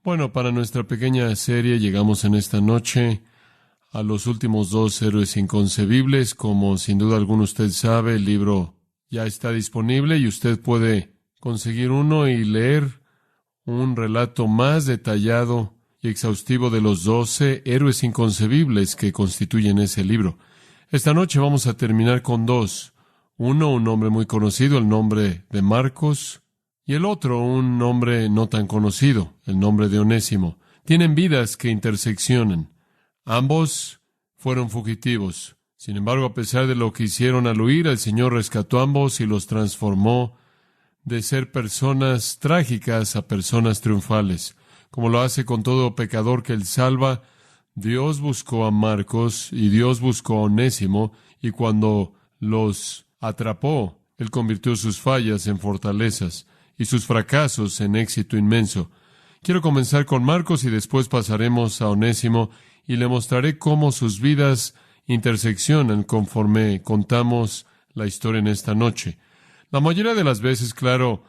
Bueno, para nuestra pequeña serie llegamos en esta noche a los últimos dos héroes inconcebibles. Como sin duda alguno usted sabe, el libro ya está disponible y usted puede conseguir uno y leer un relato más detallado y exhaustivo de los 12 héroes inconcebibles que constituyen ese libro. Esta noche vamos a terminar con dos. Uno, un nombre muy conocido, el nombre de Marcos, y el otro, un nombre no tan conocido, el nombre de Onésimo. Tienen vidas que interseccionan. Ambos fueron fugitivos. Sin embargo, a pesar de lo que hicieron al huir, el Señor rescató a ambos y los transformó de ser personas trágicas a personas triunfales. Como lo hace con todo pecador que Él salva, Dios buscó a Marcos y Dios buscó a Onésimo, y cuando los atrapó, Él convirtió sus fallas en fortalezas y sus fracasos en éxito inmenso. Quiero comenzar con Marcos y después pasaremos a Onésimo y le mostraré cómo sus vidas interseccionan conforme contamos la historia en esta noche. La mayoría de las veces, claro,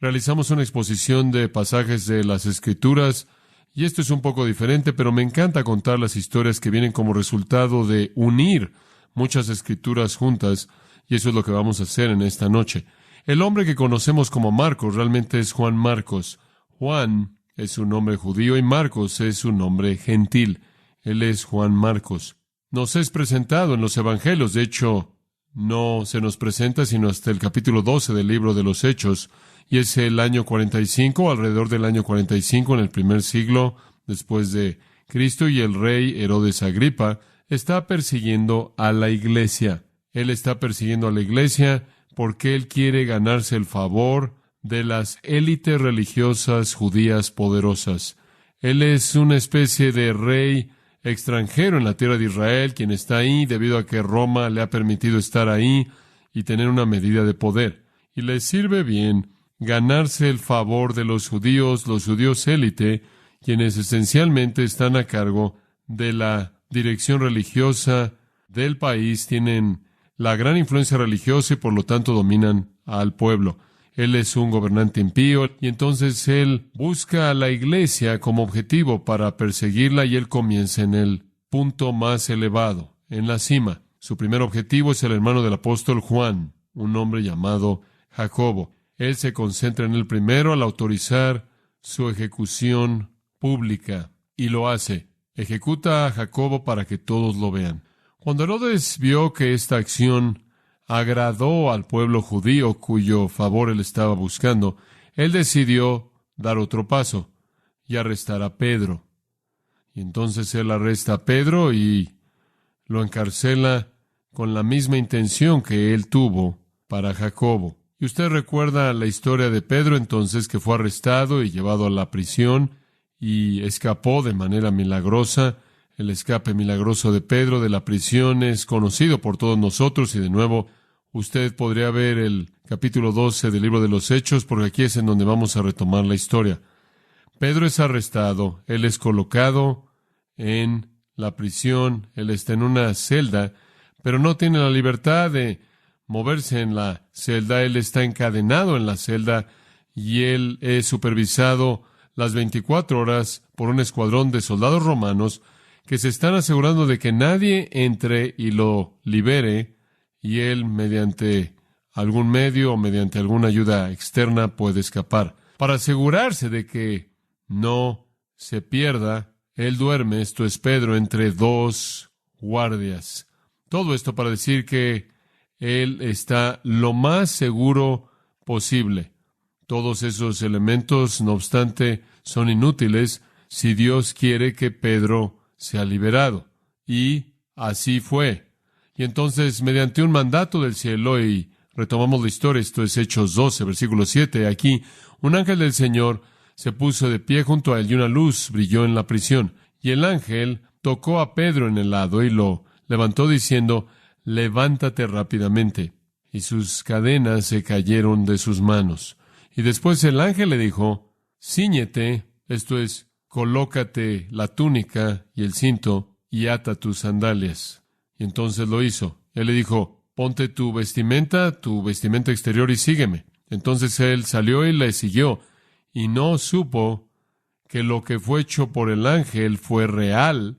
realizamos una exposición de pasajes de las Escrituras y esto es un poco diferente, pero me encanta contar las historias que vienen como resultado de unir muchas Escrituras juntas y eso es lo que vamos a hacer en esta noche. El hombre que conocemos como Marcos realmente es Juan Marcos. Juan es un nombre judío y Marcos es un nombre gentil. Él es Juan Marcos. Nos es presentado en los Evangelios. De hecho, no se nos presenta sino hasta el capítulo 12 del libro de los Hechos. Y es el año 45, alrededor del año 45, en el primer siglo después de Cristo. Y el rey Herodes Agripa está persiguiendo a la iglesia. Él está persiguiendo a la iglesia porque él quiere ganarse el favor de las élites religiosas judías poderosas. Él es una especie de rey extranjero en la tierra de Israel, quien está ahí debido a que Roma le ha permitido estar ahí y tener una medida de poder. Y le sirve bien ganarse el favor de los judíos élite, quienes esencialmente están a cargo de la dirección religiosa del país, tienen la gran influencia religiosa y por lo tanto dominan al pueblo. Él es un gobernante impío y entonces él busca a la iglesia como objetivo para perseguirla y él comienza en el punto más elevado, en la cima. Su primer objetivo es el hermano del apóstol Juan, un hombre llamado Jacobo. Él se concentra en el primero al autorizar su ejecución pública y lo hace. Ejecuta a Jacobo para que todos lo vean. Cuando Herodes vio que esta acción agradó al pueblo judío cuyo favor él estaba buscando, él decidió dar otro paso y arrestar a Pedro. Y entonces él arresta a Pedro y lo encarcela con la misma intención que él tuvo para Jacobo. Y usted recuerda la historia de Pedro entonces, que fue arrestado y llevado a la prisión y escapó de manera milagrosa. El escape milagroso de Pedro de la prisión es conocido por todos nosotros y de nuevo usted podría ver el capítulo 12 del libro de los Hechos porque aquí es en donde vamos a retomar la historia. Pedro es arrestado, él es colocado en la prisión, él está en una celda, pero no tiene la libertad de moverse en la celda, él está encadenado en la celda y él es supervisado las 24 horas por un escuadrón de soldados romanos que se están asegurando de que nadie entre y lo libere, y él, mediante algún medio o mediante alguna ayuda externa, puede escapar. Para asegurarse de que no se pierda, él duerme, esto es Pedro, entre dos guardias. Todo esto para decir que él está lo más seguro posible. Todos esos elementos, no obstante, son inútiles si Dios quiere que Pedro sea liberado. Y así fue. Y entonces, mediante un mandato del cielo, y retomamos la historia, esto es Hechos 12, versículo 7, aquí, un ángel del Señor se puso de pie junto a él y una luz brilló en la prisión. Y el ángel tocó a Pedro en el lado y lo levantó diciendo, levántate rápidamente. Y sus cadenas se cayeron de sus manos. Y después el ángel le dijo, cíñete, esto es, colócate la túnica y el cinto y ata tus sandalias. Y entonces lo hizo. Él le dijo, ponte tu vestimenta exterior y sígueme. Entonces él salió y le siguió y no supo que lo que fue hecho por el ángel fue real,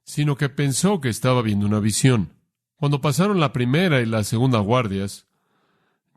sino que pensó que estaba viendo una visión. Cuando pasaron la primera y la segunda guardias,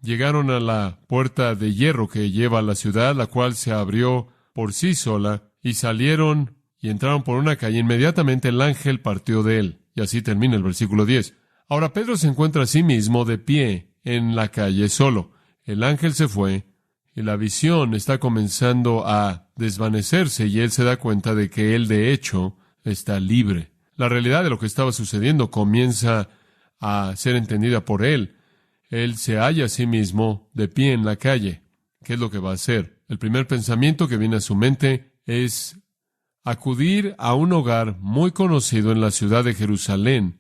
llegaron a la puerta de hierro que lleva a la ciudad, la cual se abrió por sí sola, y salieron y entraron por una calle. Inmediatamente el ángel partió de él. Y así termina el versículo 10. Ahora Pedro se encuentra a sí mismo de pie en la calle solo. El ángel se fue y la visión está comenzando a desvanecerse y él se da cuenta de que él de hecho está libre. La realidad de lo que estaba sucediendo comienza a ser entendida por él. Él se halla a sí mismo de pie en la calle. ¿Qué es lo que va a hacer? El primer pensamiento que viene a su mente es acudir a un hogar muy conocido en la ciudad de Jerusalén,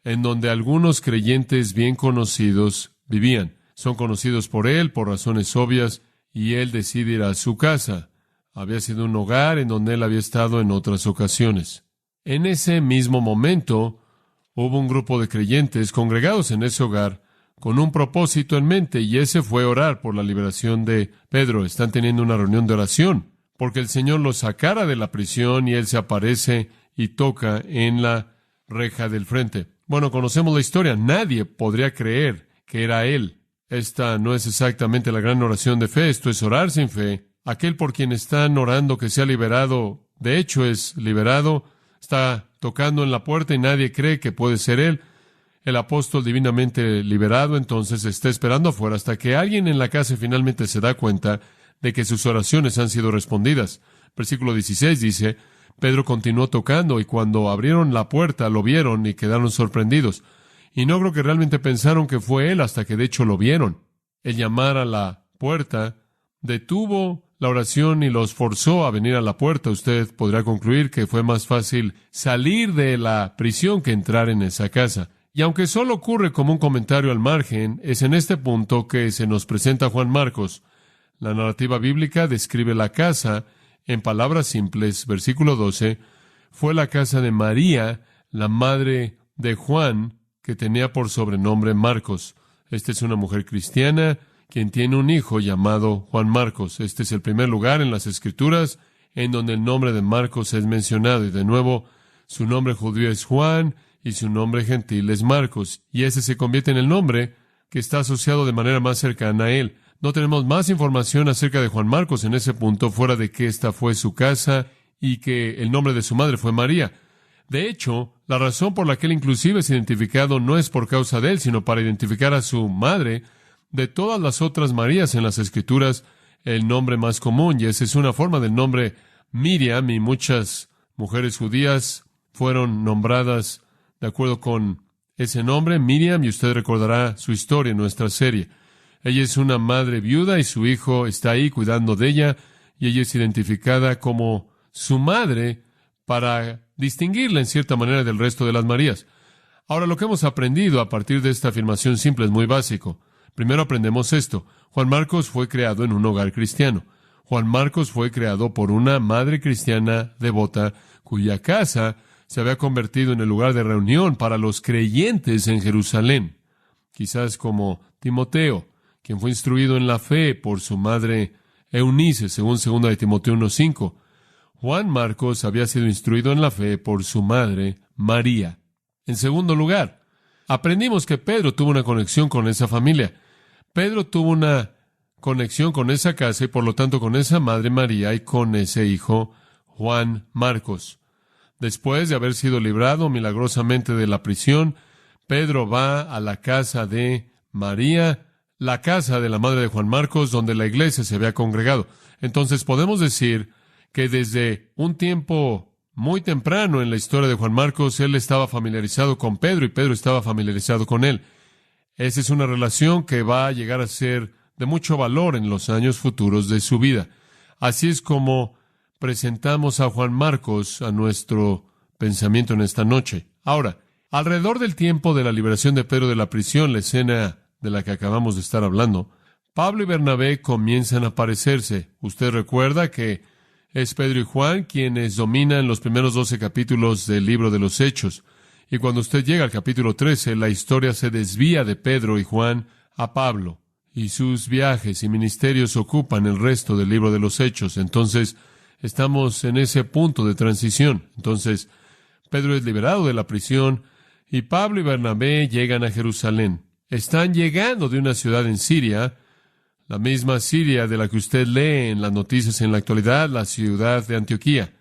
en donde algunos creyentes bien conocidos vivían. Son conocidos por él por razones obvias, y él decide ir a su casa. Había sido un hogar en donde él había estado en otras ocasiones. En ese mismo momento, hubo un grupo de creyentes congregados en ese hogar con un propósito en mente, y ese fue orar por la liberación de Pedro. Están teniendo una reunión de oración, porque el Señor lo sacara de la prisión, y él se aparece y toca en la reja del frente. Bueno, conocemos la historia. Nadie podría creer que era él. Esta no es exactamente la gran oración de fe, esto es orar sin fe. Aquel por quien están orando que sea liberado, de hecho es liberado, está tocando en la puerta y nadie cree que puede ser él. El apóstol divinamente liberado entonces está esperando afuera hasta que alguien en la casa finalmente se da cuenta de que sus oraciones han sido respondidas. Versículo 16 dice, Pedro continuó tocando y cuando abrieron la puerta lo vieron y quedaron sorprendidos. Y no creo que realmente pensaron que fue él hasta que de hecho lo vieron. El llamar a la puerta detuvo la oración y los forzó a venir a la puerta. Usted podrá concluir que fue más fácil salir de la prisión que entrar en esa casa. Y aunque solo ocurre como un comentario al margen, es en este punto que se nos presenta Juan Marcos. La narrativa bíblica describe la casa en palabras simples. Versículo 12, fue la casa de María, la madre de Juan, que tenía por sobrenombre Marcos. Esta es una mujer cristiana quien tiene un hijo llamado Juan Marcos. Este es el primer lugar en las Escrituras en donde el nombre de Marcos es mencionado. Y de nuevo, su nombre judío es Juan y su nombre gentil es Marcos. Y ese se convierte en el nombre que está asociado de manera más cercana a él. No tenemos más información acerca de Juan Marcos en ese punto, fuera de que esta fue su casa y que el nombre de su madre fue María. De hecho, la razón por la que él inclusive es identificado no es por causa de él, sino para identificar a su madre. De todas las otras Marías en las Escrituras, el nombre más común, y esa es una forma del nombre Miriam, y muchas mujeres judías fueron nombradas de acuerdo con ese nombre, Miriam, y usted recordará su historia en nuestra serie. Ella es una madre viuda y su hijo está ahí cuidando de ella, y ella es identificada como su madre para distinguirla en cierta manera del resto de las Marías. Ahora, lo que hemos aprendido a partir de esta afirmación simple es muy básico. Primero aprendemos esto. Juan Marcos fue creado en un hogar cristiano. Juan Marcos fue creado por una madre cristiana devota cuya casa se había convertido en el lugar de reunión para los creyentes en Jerusalén. Quizás como Timoteo, quien fue instruido en la fe por su madre Eunice, según 2 de Timoteo 1:5. Juan Marcos había sido instruido en la fe por su madre María. En segundo lugar, aprendimos que Pedro tuvo una conexión con esa familia. Pedro tuvo una conexión con esa casa y por lo tanto con esa madre María y con ese hijo Juan Marcos. Después de haber sido librado milagrosamente de la prisión, Pedro va a la casa de María, la casa de la madre de Juan Marcos, donde la iglesia se había congregado. Entonces podemos decir que desde un tiempo muy temprano en la historia de Juan Marcos, él estaba familiarizado con Pedro y Pedro estaba familiarizado con él. Esa es una relación que va a llegar a ser de mucho valor en los años futuros de su vida. Así es como presentamos a Juan Marcos a nuestro pensamiento en esta noche. Ahora, alrededor del tiempo de la liberación de Pedro de la prisión, la escena de la que acabamos de estar hablando, Pablo y Bernabé comienzan a aparecerse. Usted recuerda que es Pedro y Juan quienes dominan los primeros 12 capítulos del libro de los Hechos. Y cuando usted llega al capítulo 13, la historia se desvía de Pedro y Juan a Pablo. Y sus viajes y ministerios ocupan el resto del libro de los Hechos. Entonces, Estamos en ese punto de transición. Entonces, Pedro es liberado de la prisión y Pablo y Bernabé llegan a Jerusalén. Están llegando de una ciudad en Siria, la misma Siria de la que usted lee en las noticias en la actualidad, la ciudad de Antioquía.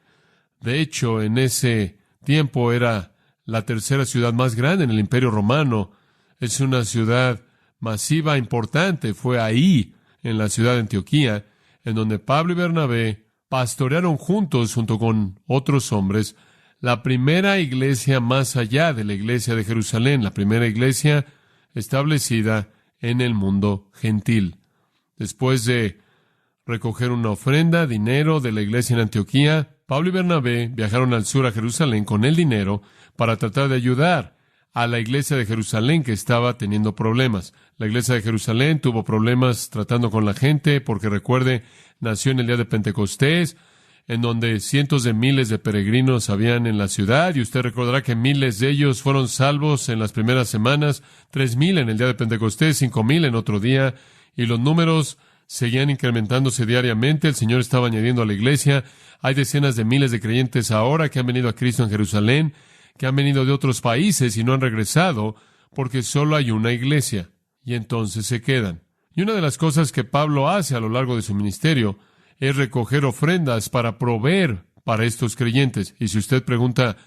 De hecho, en ese tiempo era la tercera ciudad más grande en el Imperio Romano. Es una ciudad masiva, importante. Fue ahí, en la ciudad de Antioquía, en donde Pablo y Bernabé pastorearon juntos, junto con otros hombres, la primera iglesia más allá de la iglesia de Jerusalén, la primera iglesia establecida en el mundo gentil. Después de recoger una ofrenda, dinero de la iglesia en Antioquía, Pablo y Bernabé viajaron al sur a Jerusalén con el dinero para tratar de ayudar a la iglesia de Jerusalén que estaba teniendo problemas. La iglesia de Jerusalén tuvo problemas tratando con la gente porque, recuerde, nació en el día de Pentecostés, en donde cientos de miles de peregrinos habían en la ciudad, y usted recordará que miles de ellos fueron salvos en las primeras semanas, 3,000 en el día de Pentecostés, 5,000 en otro día, y los números seguían incrementándose diariamente. El Señor estaba añadiendo a la iglesia. Hay decenas de miles de creyentes ahora que han venido a Cristo en Jerusalén, que han venido de otros países y no han regresado porque solo hay una iglesia, y entonces se quedan. Y una de las cosas que Pablo hace a lo largo de su ministerio es recoger ofrendas para proveer para estos creyentes. Y si usted pregunta,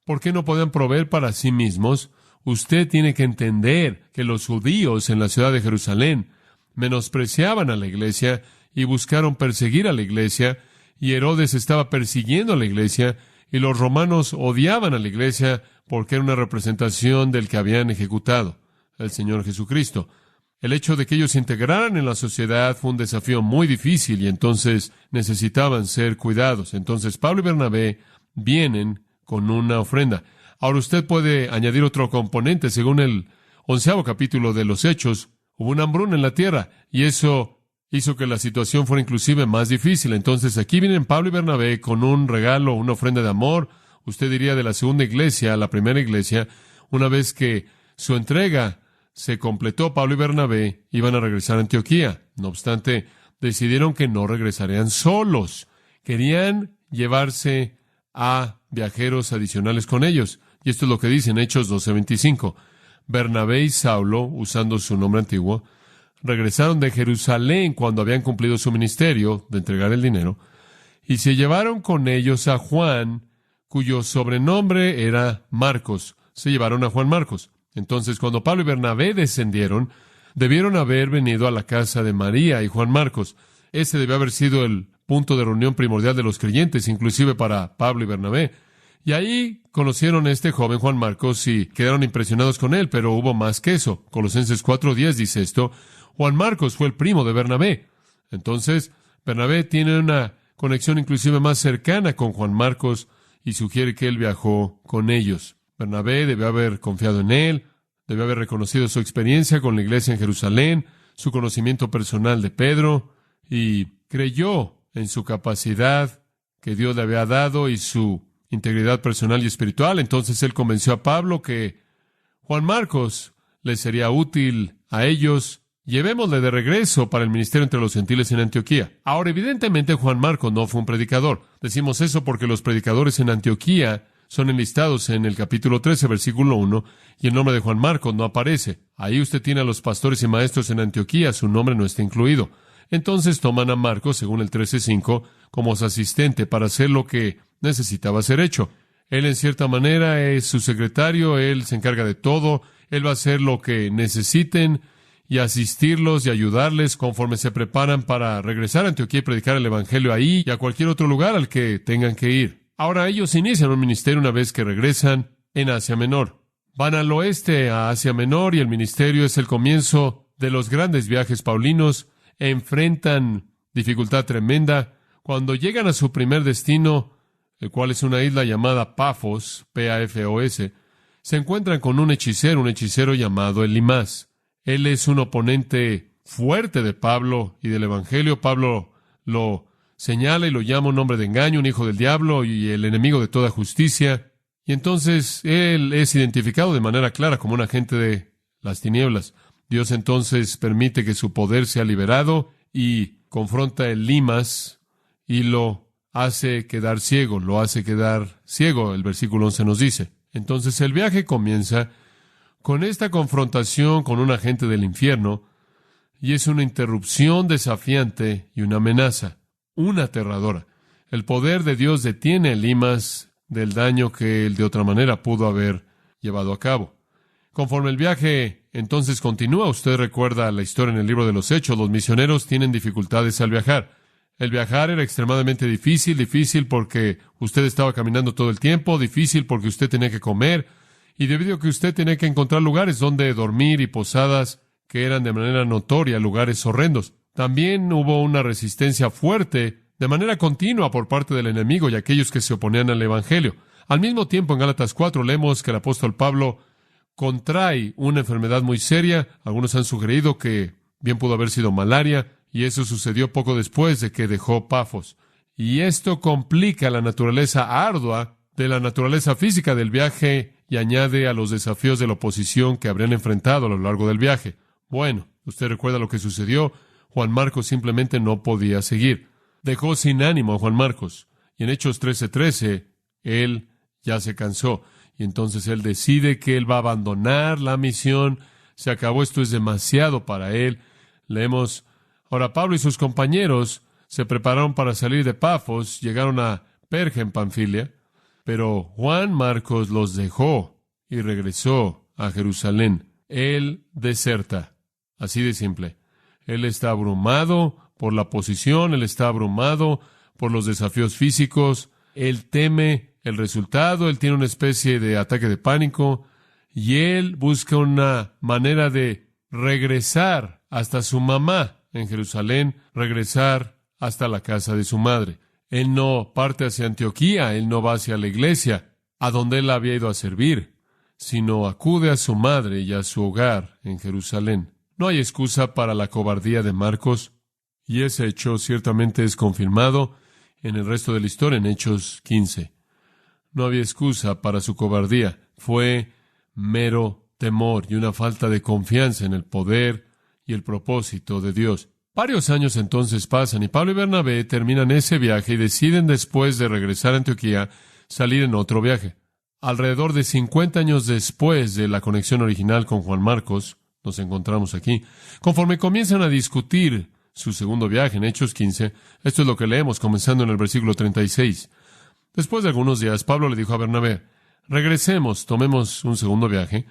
¿por qué no pueden proveer para sí mismos? Usted tiene que entender que los judíos en la ciudad de Jerusalén menospreciaban a la iglesia y buscaron perseguir a la iglesia, y Herodes estaba persiguiendo a la iglesia, y los romanos odiaban a la iglesia porque era una representación del que habían ejecutado, el Señor Jesucristo. El hecho de que ellos se integraran en la sociedad fue un desafío muy difícil, y entonces necesitaban ser cuidados. Entonces Pablo y Bernabé vienen con una ofrenda. Ahora usted puede añadir otro componente. Según el 11º capítulo de los Hechos, hubo una hambruna en la tierra, y eso hizo que la situación fuera inclusive más difícil. Entonces aquí vienen Pablo y Bernabé con un regalo, una ofrenda de amor, usted diría de la segunda iglesia a la primera iglesia. Una vez que su entrega se completó, Pablo y Bernabé iban a regresar a Antioquía. No obstante, decidieron que no regresarían solos. Querían llevarse a viajeros adicionales con ellos. Y esto es lo que dice en Hechos 12:25. Bernabé y Saulo, usando su nombre antiguo, regresaron de Jerusalén cuando habían cumplido su ministerio de entregar el dinero, y se llevaron con ellos a Juan, cuyo sobrenombre era Marcos. Se llevaron a Juan Marcos. Entonces, cuando Pablo y Bernabé descendieron, debieron haber venido a la casa de María y Juan Marcos. Ese debió haber sido el punto de reunión primordial de los creyentes, inclusive para Pablo y Bernabé. Y ahí conocieron a este joven Juan Marcos y quedaron impresionados con él, pero hubo más que eso. Colosenses 4:10 dice esto: Juan Marcos fue el primo de Bernabé. Entonces, Bernabé tiene una conexión inclusive más cercana con Juan Marcos y sugiere que él viajó con ellos. Bernabé debió haber confiado en él, debió haber reconocido su experiencia con la iglesia en Jerusalén, su conocimiento personal de Pedro, y creyó en su capacidad que Dios le había dado y su integridad personal y espiritual. Entonces él convenció a Pablo que Juan Marcos les sería útil a ellos. Llevémosle de regreso para el ministerio entre los gentiles en Antioquía. Ahora, evidentemente, Juan Marcos no fue un predicador. Decimos eso porque los predicadores en Antioquía son enlistados en el capítulo 13, versículo 1, y el nombre de Juan Marcos no aparece. Ahí usted tiene a los pastores y maestros en Antioquía, su nombre no está incluido. Entonces toman a Marcos, según el 13:5, como su asistente para hacer lo que necesitaba ser hecho. Él, en cierta manera, es su secretario, él se encarga de todo, él va a hacer lo que necesiten y asistirlos y ayudarles conforme se preparan para regresar a Antioquía y predicar el Evangelio ahí y a cualquier otro lugar al que tengan que ir. Ahora ellos inician un ministerio una vez que regresan en Asia Menor. Van al oeste a Asia Menor y el ministerio es el comienzo de los grandes viajes paulinos. Enfrentan dificultad tremenda. Cuando llegan a su primer destino, el cual es una isla llamada Pafos, P-A-F-O-S, se encuentran con un hechicero llamado Elimas. Él es un oponente fuerte de Pablo y del Evangelio. Pablo lo señala y lo llama un hombre de engaño, un hijo del diablo y el enemigo de toda justicia. Y entonces él es identificado de manera clara como un agente de las tinieblas. Dios entonces permite que su poder sea liberado y confronta a Elimas y lo hace quedar ciego, lo hace quedar ciego, el versículo 11 nos dice. Entonces el viaje comienza con esta confrontación con un agente del infierno, y es una interrupción desafiante y una amenaza, una aterradora. El poder de Dios detiene a Elimas del daño que él de otra manera pudo haber llevado a cabo. Conforme el viaje entonces continúa, usted recuerda la historia en el libro de los Hechos, los misioneros tienen dificultades al viajar. El viajar era extremadamente difícil porque usted estaba caminando todo el tiempo, difícil porque usted tenía que comer, y debido a que usted tenía que encontrar lugares donde dormir y posadas que eran de manera notoria lugares horrendos. También hubo una resistencia fuerte de manera continua por parte del enemigo y aquellos que se oponían al Evangelio. Al mismo tiempo, en Gálatas 4 leemos que el apóstol Pablo contrae una enfermedad muy seria. Algunos han sugerido que bien pudo haber sido malaria, y eso sucedió poco después de que dejó Pafos. Y esto complica la naturaleza ardua de la naturaleza física del viaje y añade a los desafíos de la oposición que habrían enfrentado a lo largo del viaje. Bueno, usted recuerda lo que sucedió. Juan Marcos simplemente no podía seguir. Dejó sin ánimo a Juan Marcos. Y en Hechos 13:13, él ya se cansó. Y entonces él decide que él va a abandonar la misión. Se acabó, esto es demasiado para él. Leemos, ahora Pablo y sus compañeros se prepararon para salir de Pafos, llegaron a Perge en Panfilia, pero Juan Marcos los dejó y regresó a Jerusalén. Él deserta. Así de simple. Él está abrumado por la posición, él está abrumado por los desafíos físicos, él teme el resultado, él tiene una especie de ataque de pánico, y él busca una manera de regresar hasta su mamá en Jerusalén, regresar hasta la casa de su madre. Él no parte hacia Antioquía, él no va hacia la iglesia, a donde él había ido a servir, sino acude a su madre y a su hogar en Jerusalén. No hay excusa para la cobardía de Marcos, y ese hecho ciertamente es confirmado en el resto de la historia, en Hechos 15. No había excusa para su cobardía. Fue mero temor y una falta de confianza en el poder y el propósito de Dios. Varios años entonces pasan y Pablo y Bernabé terminan ese viaje y deciden, después de regresar a Antioquía, salir en otro viaje. Alrededor de 50 años después de la conexión original con Juan Marcos, nos encontramos aquí. Conforme comienzan a discutir su segundo viaje en Hechos 15, esto es lo que leemos comenzando en el versículo 36. Después de algunos días, Pablo le dijo a Bernabé, regresemos, tomemos un segundo viaje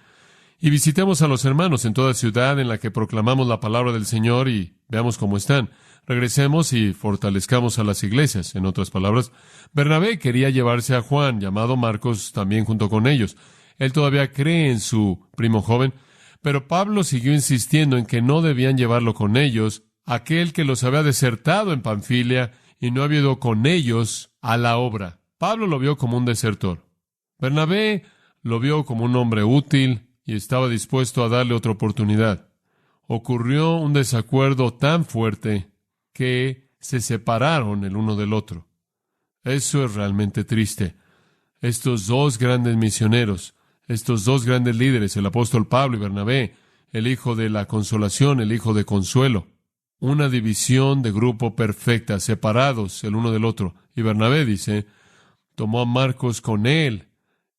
y visitemos a los hermanos en toda ciudad en la que proclamamos la palabra del Señor y veamos cómo están. Regresemos y fortalezcamos a las iglesias. En otras palabras, Bernabé quería llevarse a Juan, llamado Marcos, también junto con ellos. Él todavía cree en su primo joven, pero Pablo siguió insistiendo en que no debían llevarlo con ellos, aquel que los había desertado en Panfilia y no había ido con ellos a la obra. Pablo lo vio como un desertor. Bernabé lo vio como un hombre útil y estaba dispuesto a darle otra oportunidad. Ocurrió un desacuerdo tan fuerte que se separaron el uno del otro. Eso es realmente triste. Estos dos grandes misioneros, estos dos grandes líderes, el apóstol Pablo y Bernabé, el hijo de la consolación, el hijo de consuelo, una división de grupo perfecta, separados el uno del otro. Y Bernabé dice, tomó a Marcos con él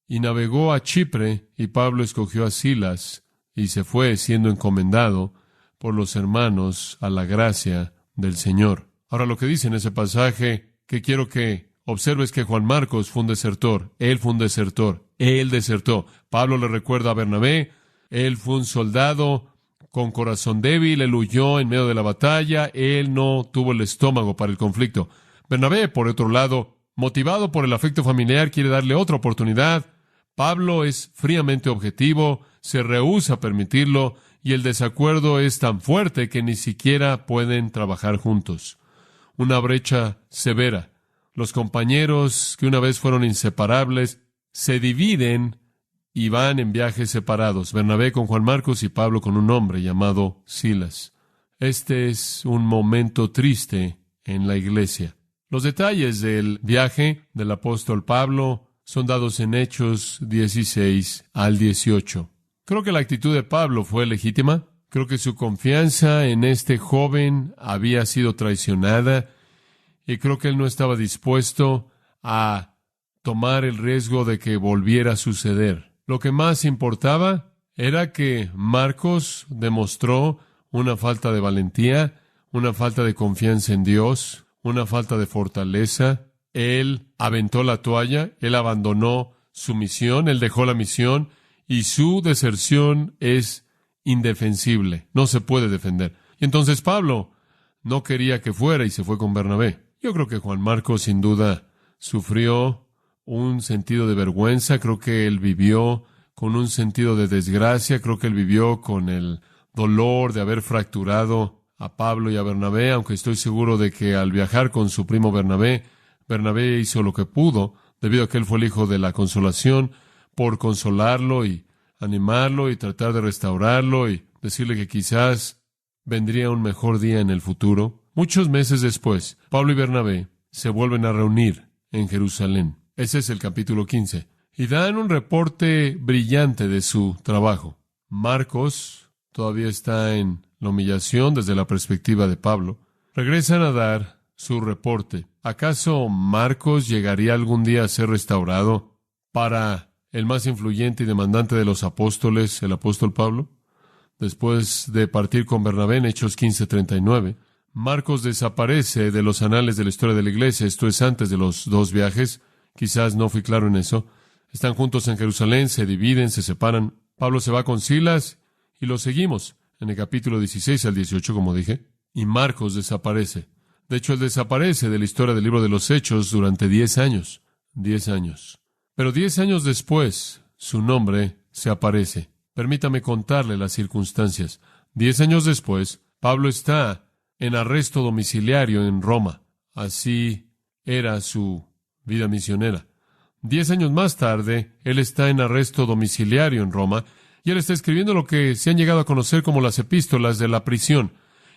y navegó a Chipre, y Pablo escogió a Silas y se fue siendo encomendado por los hermanos a la gracia del Señor. Ahora, lo que dice en ese pasaje que quiero que observes, que Juan Marcos fue un desertor. Él fue un desertor. Él desertó. Pablo le recuerda a Bernabé, él fue un soldado con corazón débil, él huyó en medio de la batalla, él no tuvo el estómago para el conflicto. Bernabé, por otro lado, motivado por el afecto familiar, quiere darle otra oportunidad. Pablo es fríamente objetivo, se rehúsa a permitirlo, y el desacuerdo es tan fuerte que ni siquiera pueden trabajar juntos. Una brecha severa. Los compañeros que una vez fueron inseparables se dividen y van en viajes separados. Bernabé con Juan Marcos y Pablo con un hombre llamado Silas. Este es un momento triste en la iglesia. Los detalles del viaje del apóstol Pablo son dados en Hechos 16 al 18. Creo que la actitud de Pablo fue legítima. Creo que su confianza en este joven había sido traicionada y creo que él no estaba dispuesto a tomar el riesgo de que volviera a suceder. Lo que más importaba era que Marcos demostró una falta de valentía, una falta de confianza en Dios, una falta de fortaleza. Él aventó la toalla, él abandonó su misión, él dejó la misión, y su deserción es indefensible, no se puede defender. Y entonces Pablo no quería que fuera y se fue con Bernabé. Yo creo que Juan Marcos sin duda sufrió un sentido de vergüenza, creo que él vivió con un sentido de desgracia, creo que él vivió con el dolor de haber fracturado a Pablo y a Bernabé, aunque estoy seguro de que al viajar con su primo Bernabé, Bernabé hizo lo que pudo, debido a que él fue el hijo de la consolación, por consolarlo y animarlo y tratar de restaurarlo y decirle que quizás vendría un mejor día en el futuro. Muchos meses después, Pablo y Bernabé se vuelven a reunir en Jerusalén. Ese es el capítulo 15. Y dan un reporte brillante de su trabajo. Marcos todavía está en la humillación desde la perspectiva de Pablo. Regresan a dar su reporte. ¿Acaso Marcos llegaría algún día a ser restaurado para el más influyente y demandante de los apóstoles, el apóstol Pablo? Después de partir con Bernabé en Hechos 15:39, Marcos desaparece de los anales de la historia de la iglesia. Esto es antes de los dos viajes. Quizás no fui claro en eso. Están juntos en Jerusalén, se dividen, se separan. Pablo se va con Silas y lo seguimos en el capítulo 16 al 18, como dije. Y Marcos desaparece. De hecho, él desaparece de la historia del libro de los Hechos durante 10 años. 10 años. Pero 10 años después, su nombre se aparece. Permítame contarle las circunstancias. 10 años después, Pablo está en arresto domiciliario en Roma. Así era su vida misionera. 10 años más tarde, él está en arresto domiciliario en Roma, y él está escribiendo lo que se han llegado a conocer como las epístolas de la prisión.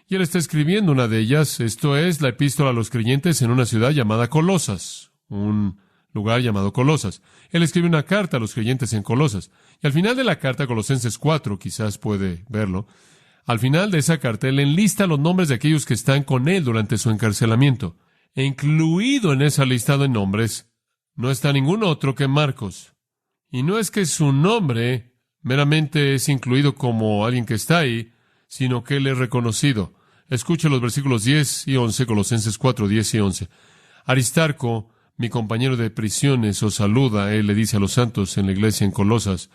Y él está escribiendo una de ellas, esto es, la epístola a los creyentes en una ciudad llamada Colosas, un lugar llamado Colosas. Él escribe una carta a los creyentes en Colosas. Y al final de la carta, Colosenses 4, quizás puede verlo, al final de esa carta, él enlista los nombres de aquellos que están con él durante su encarcelamiento. E incluido en esa lista de nombres, no está ningún otro que Marcos. Y no es que su nombre meramente es incluido como alguien que está ahí, sino que él es reconocido. Escuche los versículos 10 y 11, Colosenses 4, 10 y 11. Aristarco, mi compañero de prisiones, os saluda. Él le dice a los santos en la iglesia en Colosas,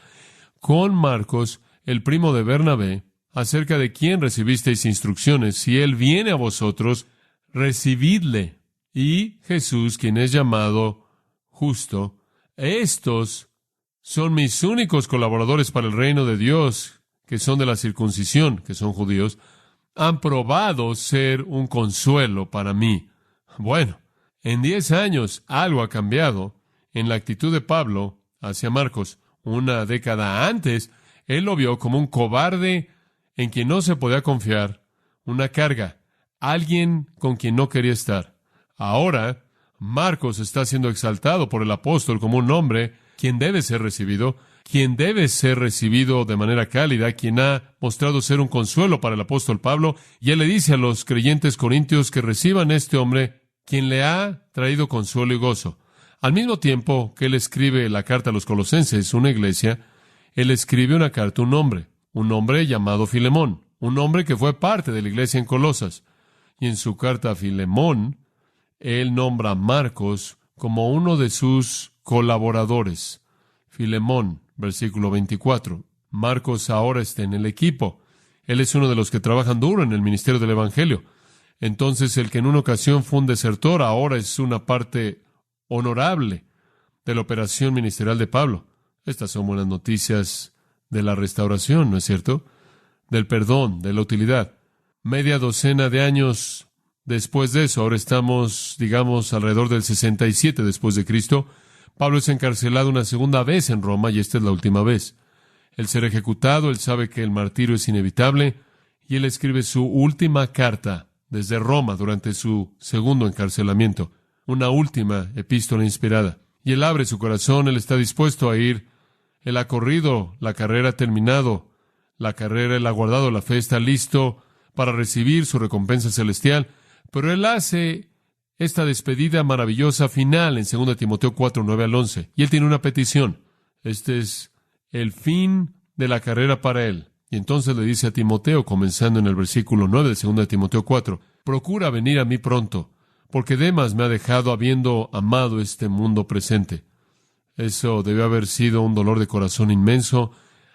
con Marcos, el primo de Bernabé, acerca de quien recibisteis instrucciones. Si él viene a vosotros, recibidle. Y Jesús, quien es llamado Justo, estos son mis únicos colaboradores para el reino de Dios, que son de la circuncisión, que son judíos, han probado ser un consuelo para mí. Bueno, en 10 años algo ha cambiado en la actitud de Pablo hacia Marcos. Una década antes, él lo vio como un cobarde en quien no se podía confiar, una carga, alguien con quien no quería estar. Ahora, Marcos está siendo exaltado por el apóstol como un hombre quien debe ser recibido de manera cálida, quien ha mostrado ser un consuelo para el apóstol Pablo, y él le dice a los creyentes corintios que reciban a este hombre, quien le ha traído consuelo y gozo. Al mismo tiempo que él escribe la carta a los Colosenses, una iglesia, él escribe una carta a un hombre llamado Filemón, un hombre que fue parte de la iglesia en Colosas. Y en su carta a Filemón, él nombra a Marcos como uno de sus colaboradores. Filemón, versículo 24. Marcos ahora está en el equipo. Él es uno de los que trabajan duro en el ministerio del Evangelio. Entonces, el que en una ocasión fue un desertor, ahora es una parte honorable de la operación ministerial de Pablo. Estas son buenas noticias de la restauración, ¿no es cierto? Del perdón, de la utilidad. Media docena de años después de eso, ahora estamos, digamos, alrededor del 67 después de Cristo, Pablo es encarcelado una segunda vez en Roma, y esta es la última vez. Él será ejecutado, él sabe que el martirio es inevitable, y él escribe su última carta desde Roma durante su segundo encarcelamiento, una última epístola inspirada. Y él abre su corazón, él está dispuesto a ir, él ha corrido, la carrera ha terminado, la carrera él ha guardado, la fe está listo para recibir su recompensa celestial, pero él hace esta despedida maravillosa final en 2 Timoteo 4, 9 al 11. Y él tiene una petición. Este es el fin de la carrera para él. Y entonces le dice a Timoteo, comenzando en el versículo 9 de 2 Timoteo 4, procura venir a mí pronto, porque Demas me ha dejado habiendo amado este mundo presente. Eso debió haber sido un dolor de corazón inmenso,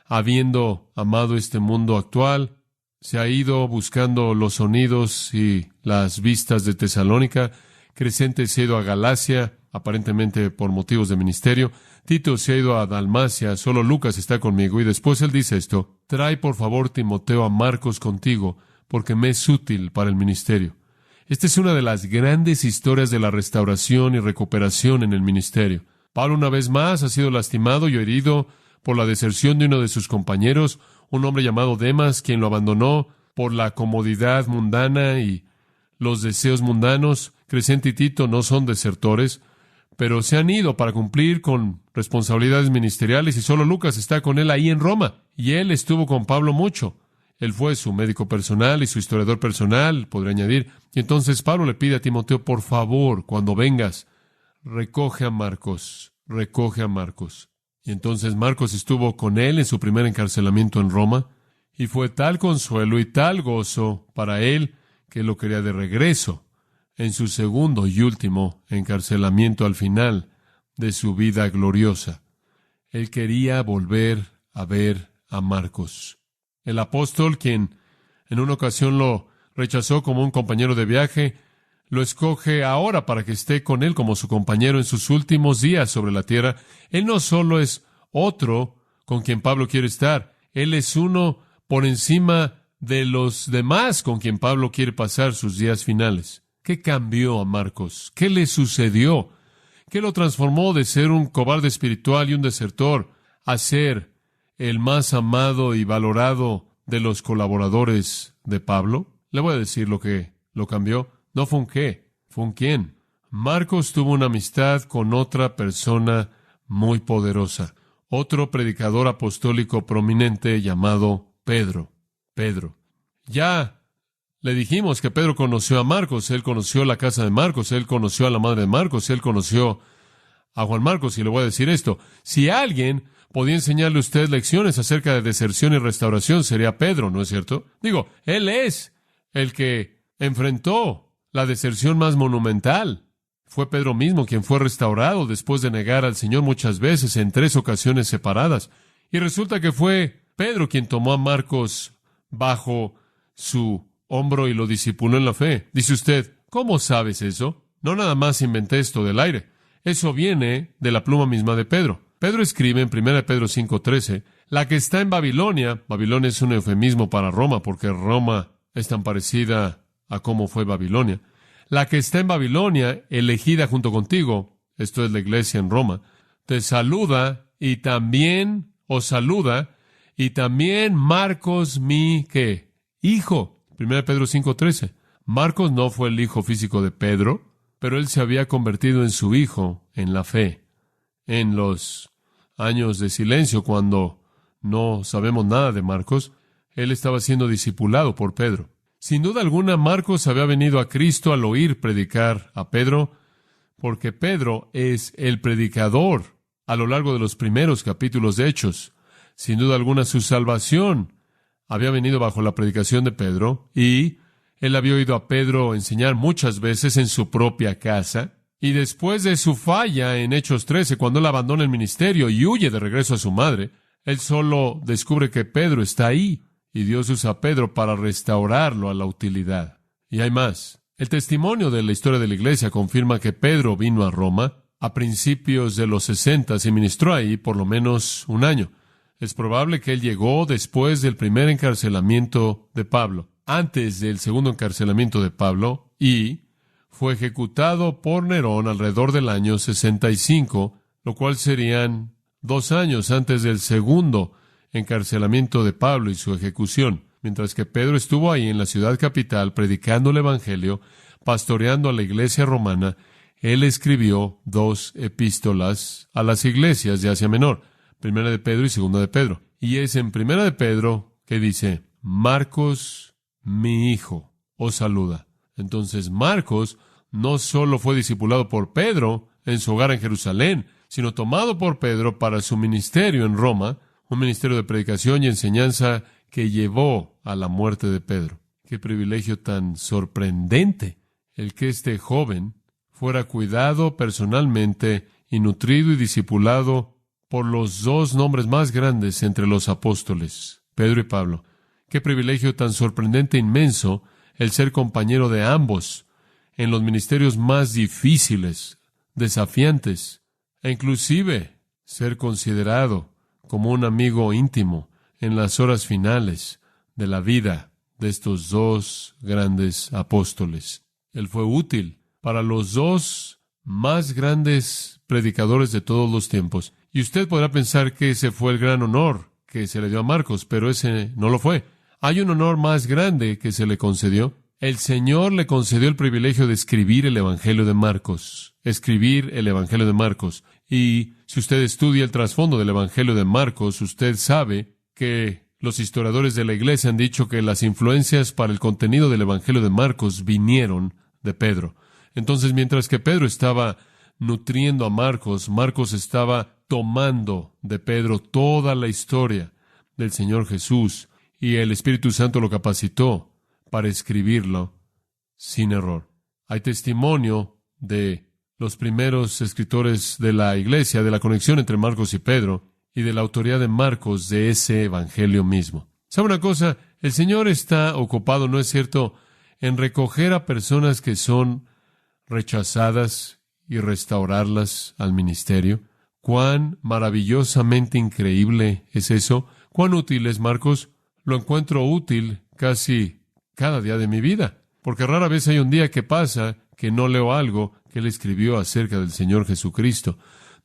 habiendo amado este mundo actual. Se ha ido buscando los sonidos y las vistas de Tesalónica. Crescente se ha ido a Galacia, aparentemente por motivos de ministerio. Tito se ha ido a Dalmacia, solo Lucas está conmigo. Y después él dice esto: trae por favor, Timoteo, a Marcos contigo, porque me es útil para el ministerio. Esta es una de las grandes historias de la restauración y recuperación en el ministerio. Pablo una vez más ha sido lastimado y herido por la deserción de uno de sus compañeros, un hombre llamado Demas, quien lo abandonó por la comodidad mundana y los deseos mundanos. Crescente y Tito no son desertores, pero se han ido para cumplir con responsabilidades ministeriales y solo Lucas está con él ahí en Roma. Y él estuvo con Pablo mucho. Él fue su médico personal y su historiador personal, podría añadir. Y entonces Pablo le pide a Timoteo, por favor, cuando vengas, recoge a Marcos. Y entonces Marcos estuvo con él en su primer encarcelamiento en Roma, y fue tal consuelo y tal gozo para él que lo quería de regreso en su segundo y último encarcelamiento al final de su vida gloriosa. Él quería volver a ver a Marcos. El apóstol, quien en una ocasión lo rechazó como un compañero de viaje, lo escoge ahora para que esté con él como su compañero en sus últimos días sobre la tierra. Él no solo es otro con quien Pablo quiere estar, él es uno por encima de los demás con quien Pablo quiere pasar sus días finales. ¿Qué cambió a Marcos? ¿Qué le sucedió? ¿Qué lo transformó de ser un cobarde espiritual y un desertor a ser el más amado y valorado de los colaboradores de Pablo? Le voy a decir lo que lo cambió. No fue un qué, fue un quién. Marcos tuvo una amistad con otra persona muy poderosa, otro predicador apostólico prominente llamado Pedro. Ya le dijimos que Pedro conoció a Marcos, él conoció la casa de Marcos, él conoció a la madre de Marcos, él conoció a Juan Marcos, y le voy a decir esto: si alguien podía enseñarle a usted lecciones acerca de deserción y restauración, sería Pedro, ¿no es cierto? Digo, él es el que enfrentó la deserción más monumental. Fue Pedro mismo quien fue restaurado después de negar al Señor muchas veces en 3 ocasiones separadas. Y resulta que fue Pedro quien tomó a Marcos bajo su hombro y lo discipuló en la fe. Dice usted, ¿cómo sabes eso? No nada más inventé esto del aire. Eso viene de la pluma misma de Pedro. Pedro escribe en 1 Pedro 5:13, la que está en Babilonia. Babilonia es un eufemismo para Roma, porque Roma es tan parecida a cómo fue Babilonia. La que está en Babilonia, elegida junto contigo, esto es la iglesia en Roma, te saluda y también os saluda, y también Marcos, mi, ¿qué? Hijo. 1 Pedro 5:13. Marcos no fue el hijo físico de Pedro, pero él se había convertido en su hijo en la fe. En los años de silencio, cuando no sabemos nada de Marcos, él estaba siendo discipulado por Pedro. Sin duda alguna, Marcos había venido a Cristo al oír predicar a Pedro, porque Pedro es el predicador a lo largo de los primeros capítulos de Hechos. Sin duda alguna, su salvación había venido bajo la predicación de Pedro, y él había oído a Pedro enseñar muchas veces en su propia casa. Y después de su falla en Hechos 13, cuando él abandona el ministerio y huye de regreso a su madre, él solo descubre que Pedro está ahí. Y Dios usa a Pedro para restaurarlo a la utilidad. Y hay más. El testimonio de la historia de la iglesia confirma que Pedro vino a Roma a principios de los 60 y ministró ahí por lo menos un año. Es probable que él llegó después del primer encarcelamiento de Pablo, antes del segundo encarcelamiento de Pablo, y fue ejecutado por Nerón alrededor del año 65, lo cual serían 2 años antes del segundo encarcelamiento de Pablo y su ejecución. Mientras que Pedro estuvo ahí en la ciudad capital predicando el Evangelio, pastoreando a la iglesia romana, él escribió 2 epístolas a las iglesias de Asia Menor, 1 de Pedro y 2 de Pedro. Y es en 1 de Pedro que dice, Marcos, mi hijo, os saluda. Entonces Marcos no solo fue discipulado por Pedro en su hogar en Jerusalén, sino tomado por Pedro para su ministerio en Roma, un ministerio de predicación y enseñanza que llevó a la muerte de Pedro. Qué privilegio tan sorprendente el que este joven fuera cuidado personalmente y nutrido y discipulado por los dos nombres más grandes entre los apóstoles, Pedro y Pablo. Qué privilegio tan sorprendente e inmenso el ser compañero de ambos en los ministerios más difíciles, desafiantes, e inclusive ser considerado como un amigo íntimo en las horas finales de la vida de estos dos grandes apóstoles. Él fue útil para los dos más grandes predicadores de todos los tiempos. Y usted podrá pensar que ese fue el gran honor que se le dio a Marcos, pero ese no lo fue. Hay un honor más grande que se le concedió. El Señor le concedió el privilegio de escribir el Evangelio de Marcos. Escribir el Evangelio de Marcos. Y si usted estudia el trasfondo del Evangelio de Marcos, usted sabe que los historiadores de la Iglesia han dicho que las influencias para el contenido del Evangelio de Marcos vinieron de Pedro. Entonces, mientras que Pedro estaba nutriendo a Marcos, Marcos estaba tomando de Pedro toda la historia del Señor Jesús, y el Espíritu Santo lo capacitó para escribirlo sin error. Hay testimonio de los primeros escritores de la Iglesia, de la conexión entre Marcos y Pedro, y de la autoridad de Marcos de ese Evangelio mismo. ¿Sabe una cosa? El Señor está ocupado, ¿no es cierto?, en recoger a personas que son rechazadas y restaurarlas al ministerio. Cuán maravillosamente increíble es eso. Cuán útil es Marcos. Lo encuentro útil casi cada día de mi vida, porque rara vez hay un día que pasa que no leo algo que él escribió acerca del Señor Jesucristo.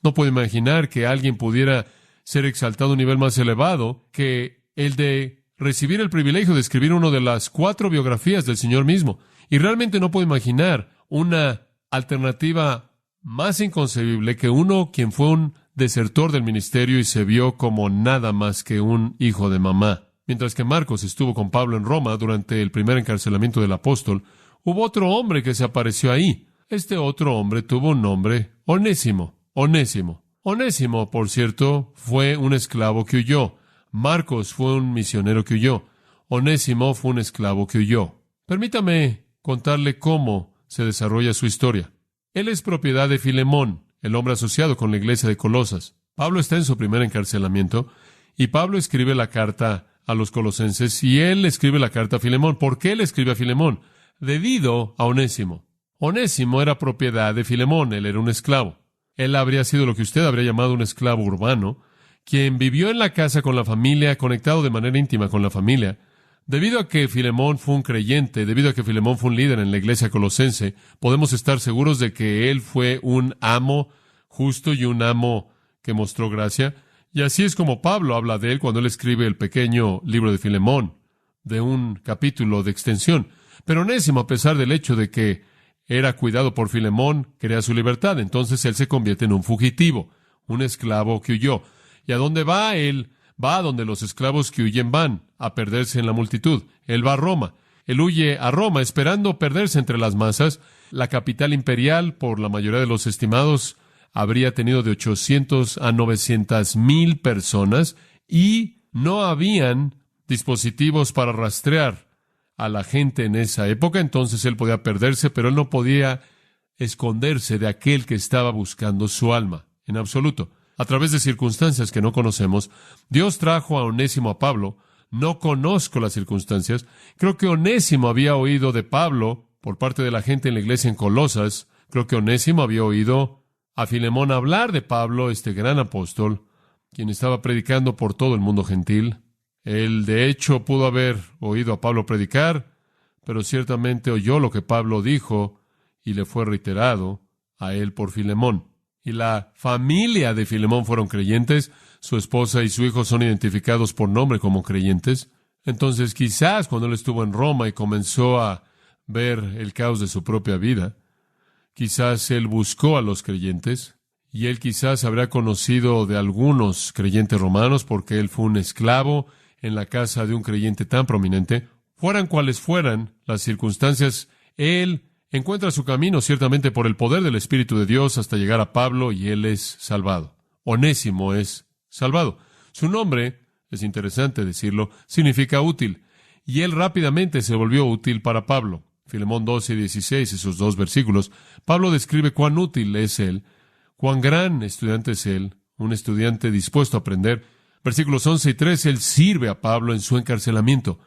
No puedo imaginar que alguien pudiera ser exaltado a un nivel más elevado que el de recibir el privilegio de escribir una de las 4 biografías del Señor mismo. Y realmente no puedo imaginar una alternativa más inconcebible que uno quien fue un desertor del ministerio y se vio como nada más que un hijo de mamá. Mientras que Marcos estuvo con Pablo en Roma durante el primer encarcelamiento del apóstol, hubo otro hombre que se apareció ahí. Este otro hombre tuvo un nombre, Onésimo. Onésimo, por cierto, fue un esclavo que huyó. Marcos fue un misionero que huyó. Onésimo fue un esclavo que huyó. Permítame contarle cómo se desarrolla su historia. Él es propiedad de Filemón, el hombre asociado con la iglesia de Colosas. Pablo está en su primer encarcelamiento y Pablo escribe la carta a los colosenses y él escribe la carta a Filemón. ¿Por qué él escribe a Filemón? Debido a Onésimo. Onésimo era propiedad de Filemón, él era un esclavo. Él habría sido lo que usted habría llamado un esclavo urbano, quien vivió en la casa con la familia, conectado de manera íntima con la familia. Debido a que Filemón fue un creyente, debido a que Filemón fue un líder en la iglesia colosense, podemos estar seguros de que él fue un amo justo y un amo que mostró gracia. Y así es como Pablo habla de él cuando él escribe el pequeño libro de Filemón, de un capítulo de extensión. Pero Onésimo, a pesar del hecho de que era cuidado por Filemón, quería su libertad. Entonces él se convierte en un fugitivo, un esclavo que huyó. ¿Y a dónde va? Él va a donde los esclavos que huyen van, a perderse en la multitud. Él va a Roma. Él huye a Roma esperando perderse entre las masas. La capital imperial, por la mayoría de los estimados, habría tenido de 800 a 900,000 personas y no habían dispositivos para rastrear a la gente en esa época. Entonces él podía perderse, pero él no podía esconderse de aquel que estaba buscando su alma, en absoluto. A través de circunstancias que no conocemos, Dios trajo a Onésimo a Pablo. No conozco las circunstancias. Creo que Onésimo había oído de Pablo por parte de la gente en la iglesia en Colosas. Creo que Onésimo había oído a Filemón hablar de Pablo, este gran apóstol, quien estaba predicando por todo el mundo gentil. Él, de hecho, pudo haber oído a Pablo predicar, pero ciertamente oyó lo que Pablo dijo y le fue reiterado a él por Filemón. Y la familia de Filemón fueron creyentes, su esposa y su hijo son identificados por nombre como creyentes. Entonces, quizás cuando él estuvo en Roma y comenzó a ver el caos de su propia vida, quizás él buscó a los creyentes, y él quizás habrá conocido de algunos creyentes romanos porque él fue un esclavo en la casa de un creyente tan prominente. Fueran cuales fueran las circunstancias, él encuentra su camino ciertamente por el poder del Espíritu de Dios hasta llegar a Pablo y él es salvado. Onésimo es salvado. Su nombre, es interesante decirlo, significa útil. Y él rápidamente se volvió útil para Pablo. Filemón 2:16, esos dos versículos, Pablo describe cuán útil es él, cuán gran estudiante es él, un estudiante dispuesto a aprender. Versículos 11 y 13, él sirve a Pablo en su encarcelamiento.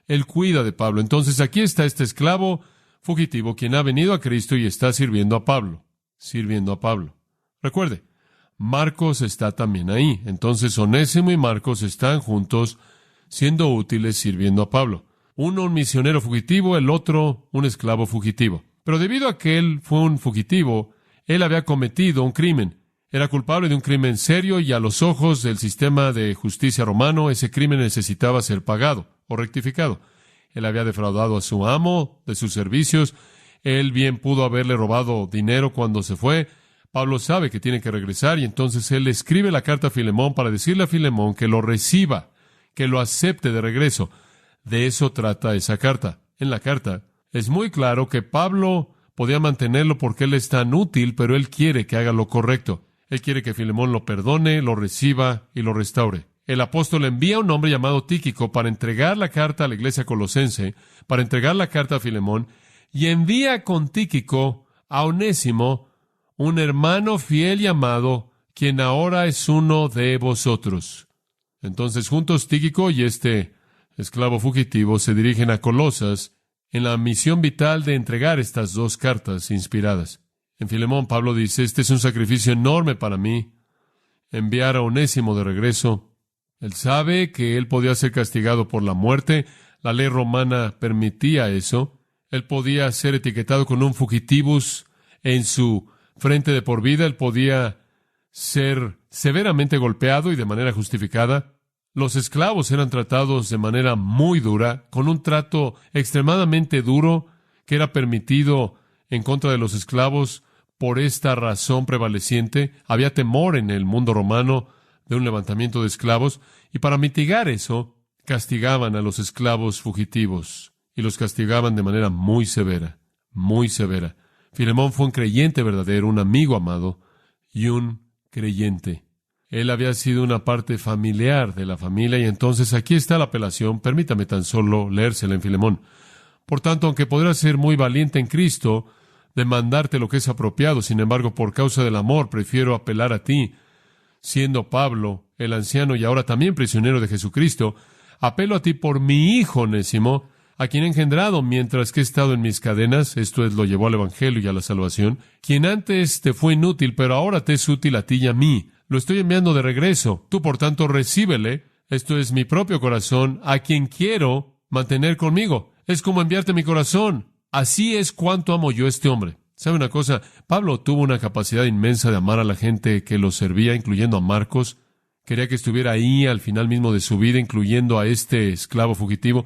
Él cuida de Pablo. Entonces aquí está este esclavo fugitivo quien ha venido a Cristo y está sirviendo a Pablo. Sirviendo a Pablo. Recuerde, Marcos está también ahí. Entonces Onésimo y Marcos están juntos siendo útiles sirviendo a Pablo. Uno un misionero fugitivo, el otro un esclavo fugitivo. Pero debido a que él fue un fugitivo, él había cometido un crimen. Era culpable de un crimen serio y a los ojos del sistema de justicia romano, ese crimen necesitaba ser pagado o rectificado. Él había defraudado a su amo de sus servicios. Él bien pudo haberle robado dinero cuando se fue. Pablo sabe que tiene que regresar y entonces él escribe la carta a Filemón para decirle a Filemón que lo reciba, que lo acepte de regreso. De eso trata esa carta. En la carta es muy claro que Pablo podía mantenerlo porque él es tan útil, pero él quiere que haga lo correcto. Él quiere que Filemón lo perdone, lo reciba y lo restaure. El apóstol envía a un hombre llamado Tíquico para entregar la carta a la iglesia colosense, para entregar la carta a Filemón, y envía con Tíquico a Onésimo, un hermano fiel y amado, quien ahora es uno de vosotros. Entonces juntos Tíquico y este esclavo fugitivo se dirigen a Colosas en la misión vital de entregar estas dos cartas inspiradas. En Filemón, Pablo dice, este es un sacrificio enorme para mí, enviar a Onésimo de regreso. Él sabe que él podía ser castigado por la muerte, la ley romana permitía eso. Él podía ser etiquetado con un fugitivus en su frente de por vida, él podía ser severamente golpeado y de manera justificada. Los esclavos eran tratados de manera muy dura, con un trato extremadamente duro que era permitido en contra de los esclavos por esta razón prevaleciente. Había temor en el mundo romano de un levantamiento de esclavos, y para mitigar eso, castigaban a los esclavos fugitivos, y los castigaban de manera muy severa, muy severa. Filemón fue un creyente verdadero, un amigo amado, y un creyente. Él había sido una parte familiar de la familia, y entonces aquí está la apelación. Permítame tan solo leérsela en Filemón. Por tanto, aunque podrás ser muy valiente en Cristo, demandarte lo que es apropiado, sin embargo, por causa del amor, prefiero apelar a ti, siendo Pablo, el anciano y ahora también prisionero de Jesucristo, apelo a ti por mi hijo Onésimo, a quien he engendrado mientras que he estado en mis cadenas, esto es, lo llevó al Evangelio y a la salvación, quien antes te fue inútil, pero ahora te es útil a ti y a mí. Lo estoy enviando de regreso. Tú, por tanto, recíbele. Esto es mi propio corazón, a quien quiero mantener conmigo. Es como enviarte mi corazón. Así es cuánto amo yo a este hombre. ¿Sabe una cosa? Pablo tuvo una capacidad inmensa de amar a la gente que lo servía, incluyendo a Marcos. Quería que estuviera ahí al final mismo de su vida, incluyendo a este esclavo fugitivo.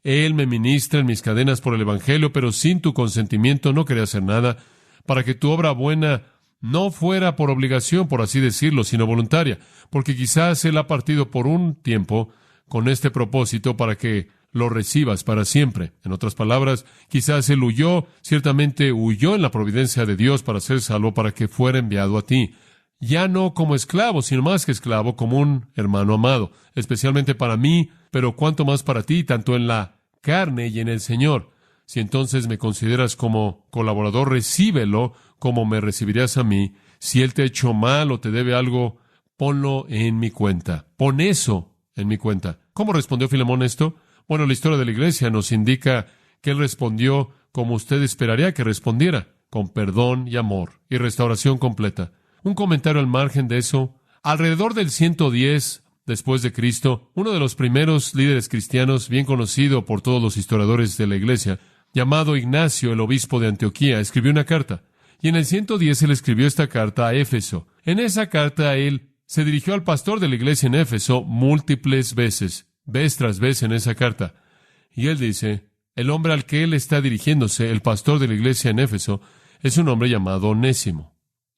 Él me ministra en mis cadenas por el Evangelio, pero sin tu consentimiento no quería hacer nada, para que tu obra buena no fuera por obligación, por así decirlo, sino voluntaria, porque quizás Él ha partido por un tiempo con este propósito para que lo recibas para siempre. En otras palabras, quizás Él huyó, ciertamente huyó en la providencia de Dios para ser salvo, para que fuera enviado a ti. Ya no como esclavo, sino más que esclavo, como un hermano amado, especialmente para mí, pero cuanto más para ti, tanto en la carne y en el Señor. Si entonces me consideras como colaborador, recíbelo como me recibirías a mí. Si Él te ha hecho mal o te debe algo, ponlo en mi cuenta. Pon eso en mi cuenta. ¿Cómo respondió Filemón esto? Bueno, la historia de la iglesia nos indica que él respondió como usted esperaría que respondiera, con perdón y amor y restauración completa. Un comentario al margen de eso. Alrededor del 110 después de Cristo, uno de los primeros líderes cristianos, bien conocido por todos los historiadores de la iglesia, llamado Ignacio, el obispo de Antioquía, escribió una carta. Y en el 110 él escribió esta carta a Éfeso. En esa carta él se dirigió al pastor de la iglesia en Éfeso múltiples veces, vez tras vez en esa carta. Y él dice, el hombre al que él está dirigiéndose, el pastor de la iglesia en Éfeso, es un hombre llamado Onésimo.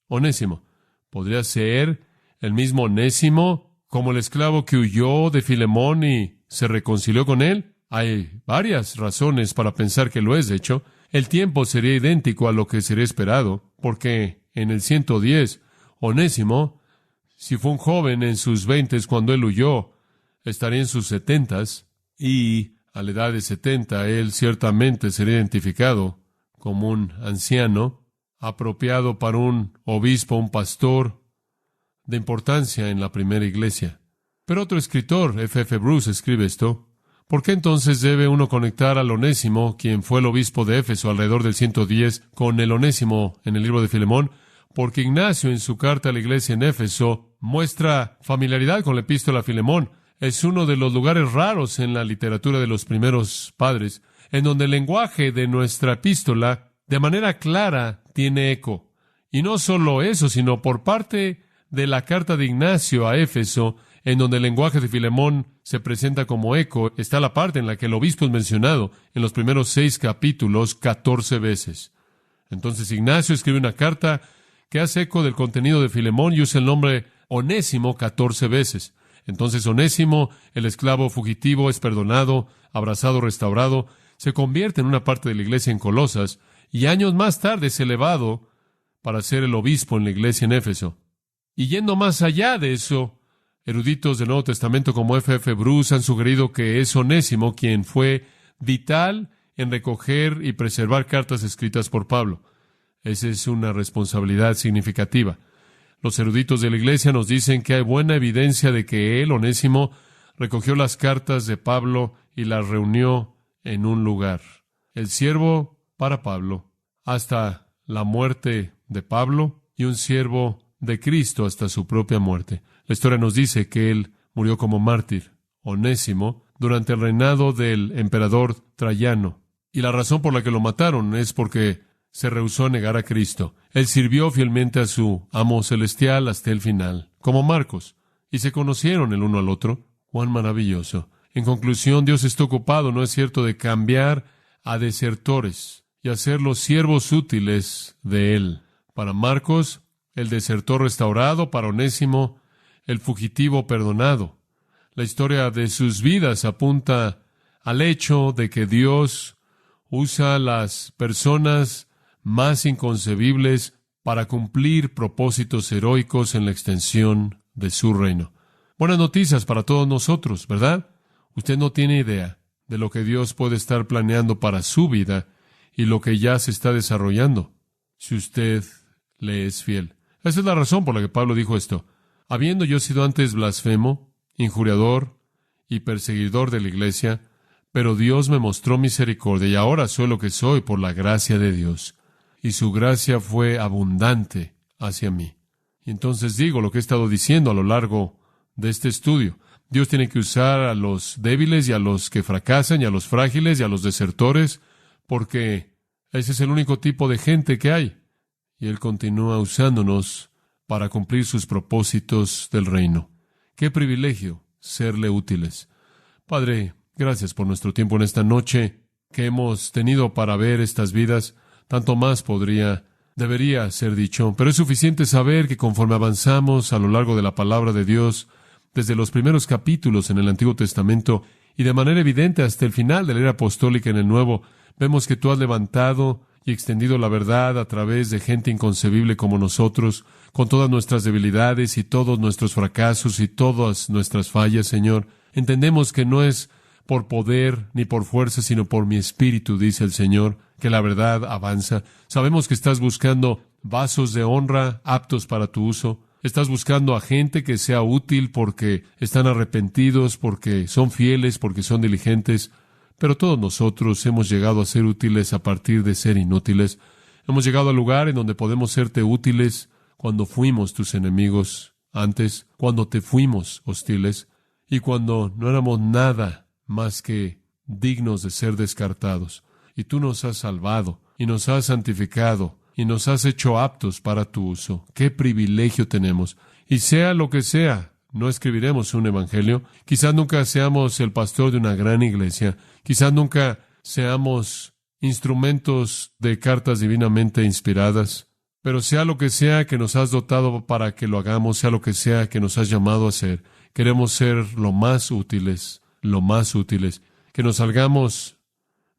Onésimo. ¿Podría ser el mismo Onésimo como el esclavo que huyó de Filemón y se reconcilió con él? Hay varias razones para pensar que lo es, de hecho. El tiempo sería idéntico a lo que sería esperado, porque en el 110, Onésimo, si fue un joven en sus 20 cuando él huyó, estaría en sus 70, y a la edad de 70 él ciertamente sería identificado como un anciano, apropiado para un obispo, un pastor de importancia en la primera iglesia. Pero otro escritor, F. Bruce, escribe esto: ¿por qué entonces debe uno conectar al Onésimo, quien fue el obispo de Éfeso alrededor del 110, con el Onésimo en el libro de Filemón? Porque Ignacio, en su carta a la iglesia en Éfeso, muestra familiaridad con la epístola a Filemón. Es uno de los lugares raros en la literatura de los primeros padres, en donde el lenguaje de nuestra epístola, de manera clara, tiene eco. Y no solo eso, sino por parte de la carta de Ignacio a Éfeso, en donde el lenguaje de Filemón se presenta como eco, está la parte en la que el obispo es mencionado en los primeros 6 capítulos 14 veces. Entonces Ignacio escribe una carta que hace eco del contenido de Filemón y usa el nombre Onésimo 14 veces. Entonces Onésimo, el esclavo fugitivo, es perdonado, abrazado, restaurado, se convierte en una parte de la iglesia en Colosas, y años más tarde es elevado para ser el obispo en la iglesia en Éfeso. Y yendo más allá de eso, eruditos del Nuevo Testamento como F. Bruce han sugerido que es Onésimo quien fue vital en recoger y preservar cartas escritas por Pablo. Esa es una responsabilidad significativa. Los eruditos de la iglesia nos dicen que hay buena evidencia de que él, Onésimo, recogió las cartas de Pablo y las reunió en un lugar. El siervo para Pablo hasta la muerte de Pablo y un siervo de Cristo hasta su propia muerte. La historia nos dice que él murió como mártir, Onésimo, durante el reinado del emperador Traiano. Y la razón por la que lo mataron es porque se rehusó a negar a Cristo. Él sirvió fielmente a su amo celestial hasta el final, como Marcos, y se conocieron el uno al otro. ¡Cuán maravilloso! En conclusión, Dios está ocupado, ¿no es cierto?, de cambiar a desertores y hacerlos siervos útiles de Él. Para Marcos, el desertor restaurado; para Onésimo, el fugitivo perdonado. La historia de sus vidas apunta al hecho de que Dios usa a las personas más inconcebibles para cumplir propósitos heroicos en la extensión de su reino. Buenas noticias para todos nosotros, ¿verdad? Usted no tiene idea de lo que Dios puede estar planeando para su vida y lo que ya se está desarrollando, si usted le es fiel. Esa es la razón por la que Pablo dijo esto: habiendo yo sido antes blasfemo, injuriador y perseguidor de la iglesia, pero Dios me mostró misericordia y ahora soy lo que soy por la gracia de Dios. Y su gracia fue abundante hacia mí. Y entonces digo lo que he estado diciendo a lo largo de este estudio. Dios tiene que usar a los débiles y a los que fracasan y a los frágiles y a los desertores, porque ese es el único tipo de gente que hay. Y Él continúa usándonos para cumplir sus propósitos del reino. ¡Qué privilegio serle útiles! Padre, gracias por nuestro tiempo en esta noche que hemos tenido para ver estas vidas. Tanto más debería ser dicho, pero es suficiente saber que conforme avanzamos a lo largo de la palabra de Dios, desde los primeros capítulos en el Antiguo Testamento y de manera evidente hasta el final de la era apostólica en el Nuevo, vemos que tú has levantado y extendido la verdad a través de gente inconcebible como nosotros, con todas nuestras debilidades y todos nuestros fracasos y todas nuestras fallas, Señor. Entendemos que no es por poder ni por fuerza, sino por mi espíritu, dice el Señor, que la verdad avanza. Sabemos que estás buscando vasos de honra aptos para tu uso. Estás buscando a gente que sea útil porque están arrepentidos, porque son fieles, porque son diligentes. Pero todos nosotros hemos llegado a ser útiles a partir de ser inútiles. Hemos llegado al lugar en donde podemos serte útiles cuando fuimos tus enemigos antes, cuando te fuimos hostiles y cuando no éramos nada más que dignos de ser descartados. Y tú nos has salvado, y nos has santificado, y nos has hecho aptos para tu uso. ¡Qué privilegio tenemos! Y sea lo que sea, no escribiremos un evangelio. Quizás nunca seamos el pastor de una gran iglesia. Quizás nunca seamos instrumentos de cartas divinamente inspiradas. Pero sea lo que sea que nos has dotado para que lo hagamos, sea lo que sea que nos has llamado a hacer, queremos ser lo más útiles, que nos salgamos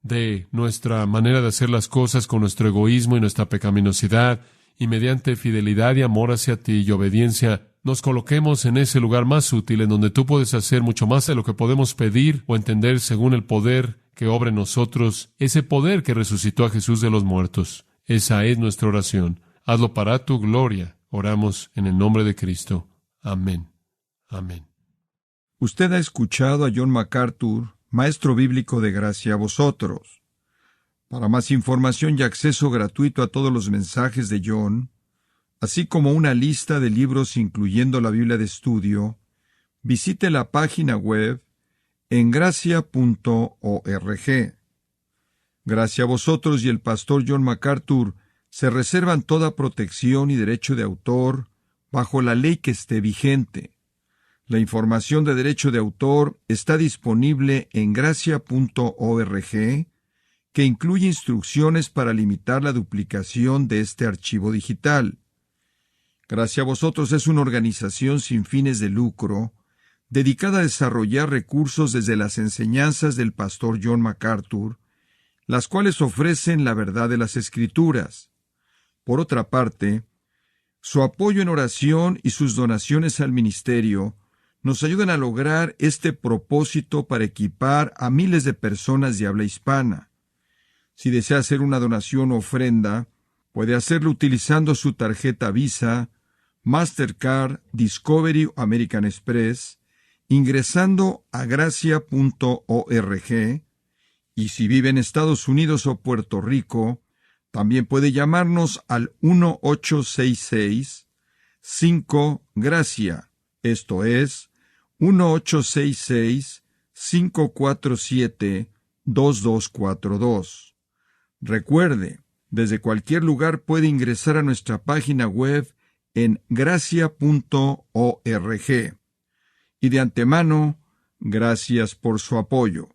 de nuestra manera de hacer las cosas con nuestro egoísmo y nuestra pecaminosidad, y mediante fidelidad y amor hacia ti y obediencia, nos coloquemos en ese lugar más útil en donde tú puedes hacer mucho más de lo que podemos pedir o entender según el poder que obra en nosotros, ese poder que resucitó a Jesús de los muertos. Esa es nuestra oración. Hazlo para tu gloria. Oramos en el nombre de Cristo. Amén. Amén. Usted ha escuchado a John MacArthur, maestro bíblico de Gracia a Vosotros. Para más información y acceso gratuito a todos los mensajes de John, así como una lista de libros incluyendo la Biblia de estudio, visite la página web en gracia.org. Gracia a Vosotros y el pastor John MacArthur se reservan toda protección y derecho de autor bajo la ley que esté vigente. La información de derecho de autor está disponible en gracia.org, que incluye instrucciones para limitar la duplicación de este archivo digital. Gracia a Vosotros es una organización sin fines de lucro, dedicada a desarrollar recursos desde las enseñanzas del pastor John MacArthur, las cuales ofrecen la verdad de las Escrituras. Por otra parte, su apoyo en oración y sus donaciones al ministerio nos ayudan a lograr este propósito para equipar a miles de personas de habla hispana. Si desea hacer una donación o ofrenda, puede hacerlo utilizando su tarjeta Visa, Mastercard, Discovery o American Express, ingresando a gracia.org, y si vive en Estados Unidos o Puerto Rico, también puede llamarnos al 1-866-5-GRACIA, esto es, 1-866-547-2242. Recuerde, desde cualquier lugar puede ingresar a nuestra página web en gracia.org. Y de antemano, gracias por su apoyo.